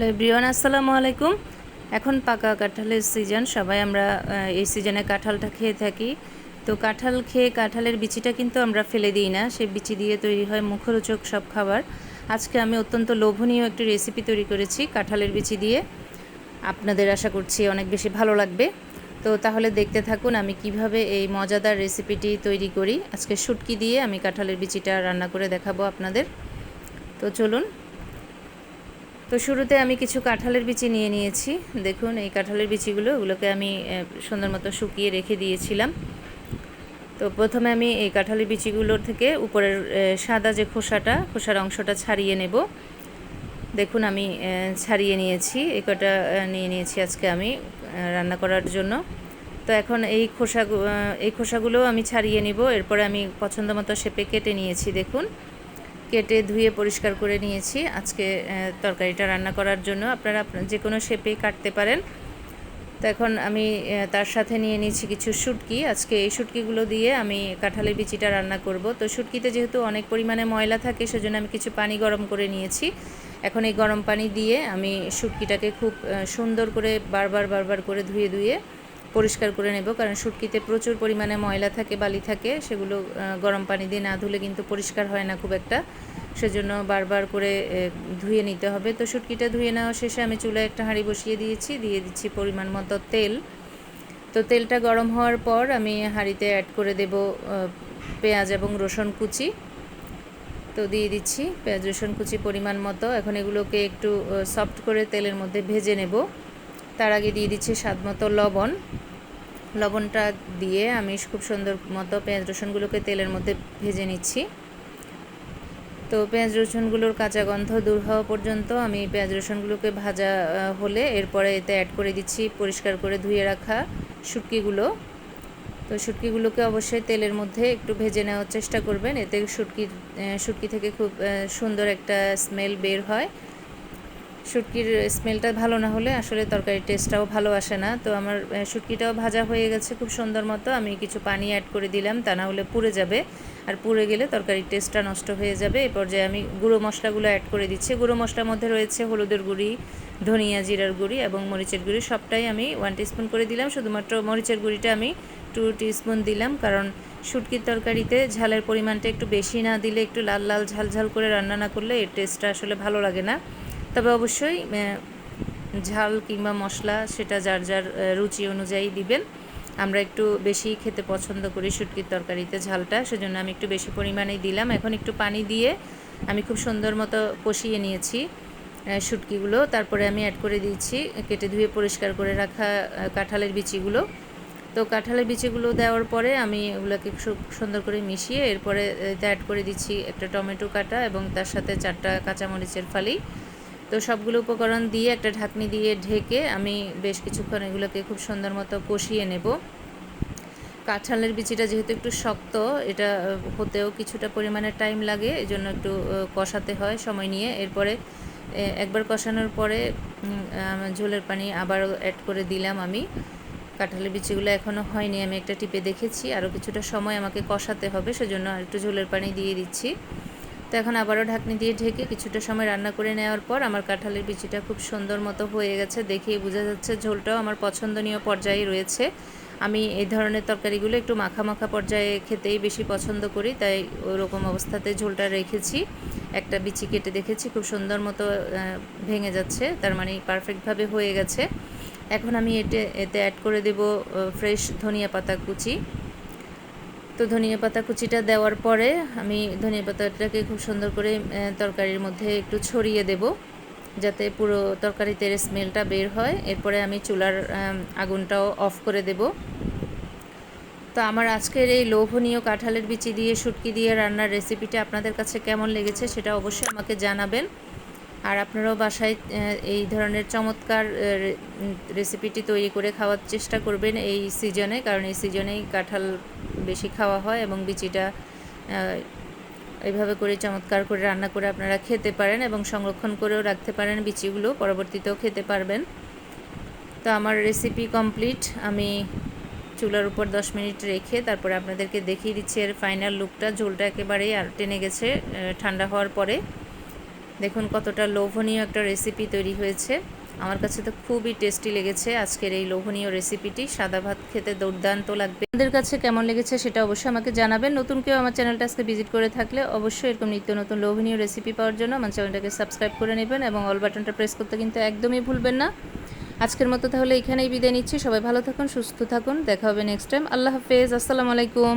Hello everyone, আসসালামু আলাইকুম। এখন পাকা কাঁঠালের সিজন, সবাই আমরা এই সিজনে কাঁঠালটা খেয়ে থাকি। তো কাঁঠাল খেয়ে কাঁঠালের বিচিটা কিন্তু আমরা ফেলে দিই না, সেই বিচি দিয়ে তৈরি হয় মুখরোচক সব খাবার। আজকে আমি অত্যন্ত লোভনীয় একটি রেসিপি তৈরি করেছি কাঁঠালের বিচি দিয়ে। আপনাদের আশা করছি অনেক বেশি ভালো লাগবে। তো তাহলে দেখতে থাকুন আমি কিভাবে এই মজাদার রেসিপিটি তৈরি করি। আজকে শুটকি দিয়ে আমি কাঁঠালের বিচিটা রান্না করে দেখাবো আপনাদের। তো চলুন। তো শুরুতে আমি কিছু কাঁঠালের বিচি নিয়ে নিয়েছি। দেখুন এই কাঁঠালের বিচিগুলোকে আমি সুন্দর মতো শুকিয়ে রেখে দিয়েছিলাম। তো প্রথমে আমি এই কাঁঠালের বিচিগুলোর থেকে উপরের সাদা যে খোসার অংশটা ছাড়িয়ে নেব। দেখুন আমি ছাড়িয়ে নিয়েছি, এই কটা নিয়ে নিয়েছি আজকে আমি রান্না করার জন্য। তো এখন এই খোসাগুলো আমি ছাড়িয়ে নিব। এরপরে আমি পছন্দ মতো শেপে কেটে নিয়েছি। দেখুন কেটে ধুয়ে পরিষ্কার করে নিয়েছি আজকে তরকারিটা রান্না করার জন্য। আপনারা যে কোনো শেপে কাটতে পারেন। তো এখন আমি তার সাথে নিয়ে নিয়েছি কিছু শুটকি। আজকে এই শুটকিগুলো দিয়ে আমি কাঁঠালের বিচিটা রান্না করব। তো শুটকিতে যেহেতু অনেক পরিমাণে ময়লা থাকে, সেজন্য আমি কিছু পানি গরম করে নিয়েছি। এখন এই গরম পানি দিয়ে আমি শুটকিটাকে খুব সুন্দর করে বারবার করে ধুয়ে পরিষ্কার করে নেব, কারণ শুটকিতে প্রচুর পরিমাণে ময়লা থাকে, বালি থাকে। সেগুলো গরম পানি দিয়ে না ধুলে কিন্তু পরিষ্কার হয় না খুব একটা, সেজন্য বারবার করে ধুয়ে নিতে হবে। তো শুটকিটা ধুয়ে নেওয়া শেষে আমি চুলায় একটা হাঁড়ি বসিয়ে দিয়ে দিচ্ছি পরিমাণ মতো তেল। তো তেলটা গরম হওয়ার পর আমি হাঁড়িতে অ্যাড করে দেব পেঁয়াজ এবং রসুন কুচি। তো দিয়ে দিচ্ছি পেঁয়াজ রসুন কুচি পরিমাণ মতো। এখন এগুলোকে একটু সফট করে তেলের মধ্যে ভেজে নেব। তার আগে দিয়ে দিচ্ছি স্বাদ মতো লবণটা দিয়ে আমি খুব সুন্দর মতো পেঁয়াজ রসুনগুলোকে তেলের মধ্যে ভেজে নিচ্ছি। তো পেঁয়াজ রসুনগুলোর কাঁচা গন্ধ দূর হওয়া পর্যন্ত আমি পেঁয়াজ রসুনগুলোকে ভাজা হলে এরপরে এতে অ্যাড করে দিচ্ছি পরিষ্কার করে ধুয়ে রাখা শুটকিগুলো। তো শুটকিগুলোকে অবশ্যই তেলের মধ্যে একটু ভেজে নেওয়ার চেষ্টা করবেন, এতে শুটকি থেকে খুব সুন্দর একটা স্মেল বের হয়। শুটকির স্মেলটা ভালো না হলে আসলে তরকারির টেস্টটাও ভালো আসে না। তো আমার শুটকিটাও ভাজা হয়ে গেছে খুব সুন্দর মতো। আমি কিছু পানি অ্যাড করে দিলাম, তা না হলে পুড়ে যাবে, আর পুড়ে গেলে তরকারির টেস্টটা নষ্ট হয়ে যাবে। এ পর্যায়ে আমি গুঁড়ো মশলাগুলো অ্যাড করে দিচ্ছি। গুঁড়ো মশলার মধ্যে রয়েছে হলুদের গুঁড়ি, ধনিয়া জিরার গুঁড়ি এবং মরিচের গুঁড়ি, সবটাই আমি 1 টিস্পুন করে দিলাম। শুধুমাত্র মরিচের গুঁড়িটা আমি 2 টিস্পুন দিলাম, কারণ শুটকির তরকারিতে ঝালের পরিমাণটা একটু বেশি না দিলে, একটু লাল লাল ঝাল করে রান্না না করলে এর টেস্টটা আসলে ভালো লাগে না। তবে অবশ্যই ঝাল কিংবা মশলা সেটা যার যার রুচি অনুযায়ী দিবেন। আমরা একটু বেশি খেতে পছন্দ করি শুটকির তরকারিতে ঝালটা, সেজন্য আমি একটু বেশি পরিমাণেই দিলাম। এখন একটু পানি দিয়ে আমি খুব সুন্দর মতো কষিয়ে নিয়েছি শুটকিগুলো। তারপরে আমি অ্যাড করে দিয়েছি কেটে ধুয়ে পরিষ্কার করে রাখা কাঁঠালের বিচিগুলো। তো কাঁঠালের বিচিগুলো দেওয়ার পরে আমি এগুলোকে খুব সুন্দর করে মিশিয়ে এরপরে এতে অ্যাড করে দিচ্ছি একটা টমেটো কাটা এবং তার সাথে 4টা কাঁচামরিচের ফালি। তো সবগুলো উপকরণ দিয়ে একটা ঢাকনি দিয়ে ঢেকে আমি বেশ কিছুক্ষণ এগুলোকে খুব সুন্দর মতো কষিয়ে নেব। কাঁঠালের বিচিটা যেহেতু একটু শক্ত, এটা হতেও কিছুটা পরিমাণে টাইম লাগে, এই জন্য একটু কষাতে হয় সময় নিয়ে। এরপরে একবার কষানোর পরে ঝোলের পানি আবারও অ্যাড করে দিলাম আমি। কাঁঠালের বিচিগুলো এখনও হয়নি, আমি একটা টিপে দেখেছি, আরও কিছুটা সময় আমাকে কষাতে হবে, সেজন্য আর একটু ঝোলের পানি দিয়ে দিচ্ছি। তো এখন আবারও ঢাকনি দিয়ে ঢেকে কিছুটা সময় রান্না করে নেওয়ার পর আমার কাঁঠালের বিচিটা খুব সুন্দর মতো হয়ে গেছে, দেখেই বোঝা যাচ্ছে। ঝোলটাও আমার পছন্দনীয় পর্যায়ে রয়েছে। আমি এই ধরনের তরকারিগুলো একটু মাখা মাখা পর্যায়ে খেতেই বেশি পছন্দ করি, তাই ওরকম অবস্থাতে ঝোলটা রেখেছি। একটা বিচি কেটে দেখেছি খুব সুন্দর মতো ভেঙে যাচ্ছে, তার মানে পারফেক্টভাবে হয়ে গেছে। এখন আমি এতে অ্যাড করে দেব ফ্রেশ ধনিয়া পাতা কুচি। তো ধনিয়া পাতা কুচিটা দেওয়ার পরে আমি ধনিয়া পাতাটাকে খুব সুন্দর করে তরকারির মধ্যে একটু ছড়িয়ে দেব, যাতে পুরো তরকারিতে স্মেলটা বের হয়। এরপরে আমি চুলার আগুনটাও অফ করে দেব। তো আমার আজকের এই লোভনীয় কাঁঠালের বিচি দিয়ে শুটকি দিয়ে রান্নার রেসিপিটা আপনাদের কাছে কেমন লেগেছে সেটা অবশ্যই আমাকে জানাবেন। আর আপনারাও বাসায় এই ধরনের চমৎকার রেসিপিটি তৈরি করে খাওয়ার চেষ্টা করবেন এই সিজনে, কারণ এই সিজনেই কাঁঠাল বেশি খাওয়া হয় এবং বিচিটা এইভাবে করে চমৎকার করে রান্না করে আপনারা খেতে পারেন এবং সংরক্ষণ করেও রাখতে পারেন, বিচিগুলো পরবর্তীতেও খেতে পারবেন। তো আমার রেসিপি কমপ্লিট। আমি চুলার উপর 10 মিনিট রেখে তারপরে আপনাদেরকে দেখিয়ে দিচ্ছি এর ফাইনাল লুকটা। ঝোলটা একেবারেই আর টেনে গেছে ঠান্ডা হওয়ার পরে। দেখুন কতটা লোভনীয় একটা রেসিপি তৈরি হয়েছে। আমার কাছে তো খুবই টেস্টি লেগেছে আজকের এই লোভনীয় রেসিপিটি। সাদা ভাত খেতে দুর্দান্ত লাগবে। আপনাদের কাছে কেমন লেগেছে সেটা অবশ্যই আমাকে জানাবেন। নতুন কেউ আমার চ্যানেলটা আজকে ভিজিট করে থাকলে অবশ্যই এরকম নিত্য নতুন লোভনীয় রেসিপি পাওয়ার জন্য আমার চ্যানেলটাকে সাবস্ক্রাইব করে নেবেন এবং অল বাটনটা প্রেস করতে কিন্তু একদমই ভুলবেন না। আজকের মতো তাহলে এখানেই বিদায় নিচ্ছি। সবাই ভালো থাকুন, সুস্থ থাকুন। দেখা হবে নেক্সট টাইম। আল্লাহ হাফেজ। আসসালামু আলাইকুম।